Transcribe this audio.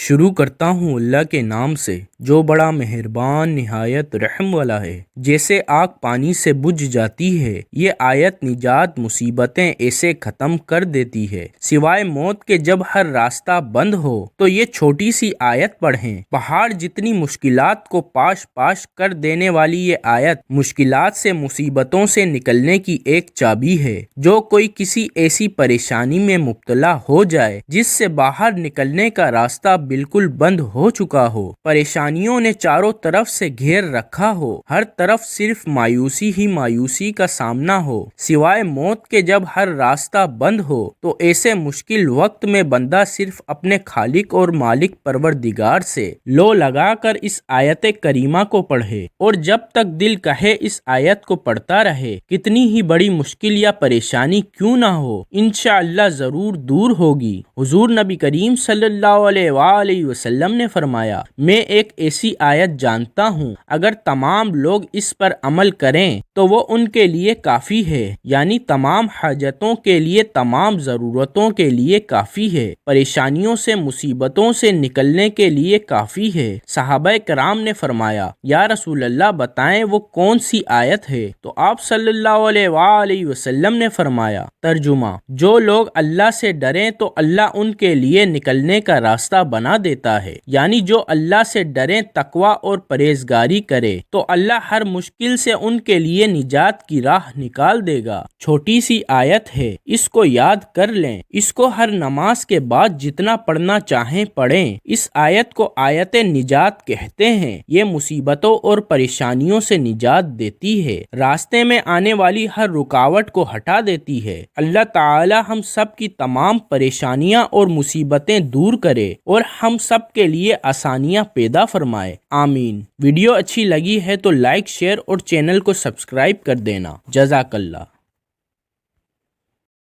شروع کرتا ہوں اللہ کے نام سے جو بڑا مہربان نہایت رحم والا ہے۔ جیسے آگ پانی سے بجھ جاتی ہے، یہ آیت نجات مصیبتیں ایسے ختم کر دیتی ہے۔ سوائے موت کے جب ہر راستہ بند ہو تو یہ چھوٹی سی آیت پڑھیں۔ پہاڑ جتنی مشکلات کو پاش پاش کر دینے والی یہ آیت مشکلات سے مصیبتوں سے نکلنے کی ایک چابی ہے۔ جو کوئی کسی ایسی پریشانی میں مبتلا ہو جائے جس سے باہر نکلنے کا راستہ بالکل بند ہو چکا ہو، پریشانیوں نے چاروں طرف سے گھیر رکھا ہو، ہر طرف صرف مایوسی ہی مایوسی کا سامنا ہو، سوائے موت کے جب ہر راستہ بند ہو، تو ایسے مشکل وقت میں بندہ صرف اپنے خالق اور مالک پروردگار سے لو لگا کر اس آیت کریمہ کو پڑھے، اور جب تک دل کہے اس آیت کو پڑھتا رہے، کتنی ہی بڑی مشکل یا پریشانی کیوں نہ ہو، انشاءاللہ ضرور دور ہوگی۔ حضور نبی کریم صلی اللہ علیہ وسلم نے فرمایا، میں ایک ایسی آیت جانتا ہوں، اگر تمام لوگ اس پر عمل کریں تو وہ ان کے لیے کافی ہے، یعنی تمام حاجتوں کے لیے، تمام ضرورتوں کے لیے کافی ہے، پریشانیوں سے مصیبتوں سے نکلنے کے لیے کافی ہے۔ صحابہ کرام نے فرمایا، یا رسول اللہ بتائیں وہ کون سی آیت ہے؟ تو آپ صلی اللہ علیہ وسلم نے فرمایا، ترجمہ، جو لوگ اللہ سے ڈریں تو اللہ ان کے لیے نکلنے کا راستہ بنا دیتا ہے، یعنی جو اللہ سے ڈریں، تقوی اور پرہیزگاری کرے تو اللہ ہر مشکل سے ان کے لیے نجات کی راہ نکال دے گا۔ چھوٹی سی آیت ہے، اس کو یاد کر لیں، اس کو ہر نماز کے بعد جتنا پڑھنا چاہیں پڑھیں۔ اس آیت کو آیت نجات کہتے ہیں، یہ مصیبتوں اور پریشانیوں سے نجات دیتی ہے، راستے میں آنے والی ہر رکاوٹ کو ہٹا دیتی ہے۔ اللہ تعالی ہم سب کی تمام پریشانیاں اور مصیبتیں دور کرے اور ہم سب کے لیے آسانیاں پیدا فرمائے، آمین۔ ویڈیو اچھی لگی ہے تو لائک، شیئر اور چینل کو سبسکرائب کر دینا۔ جزاک اللہ۔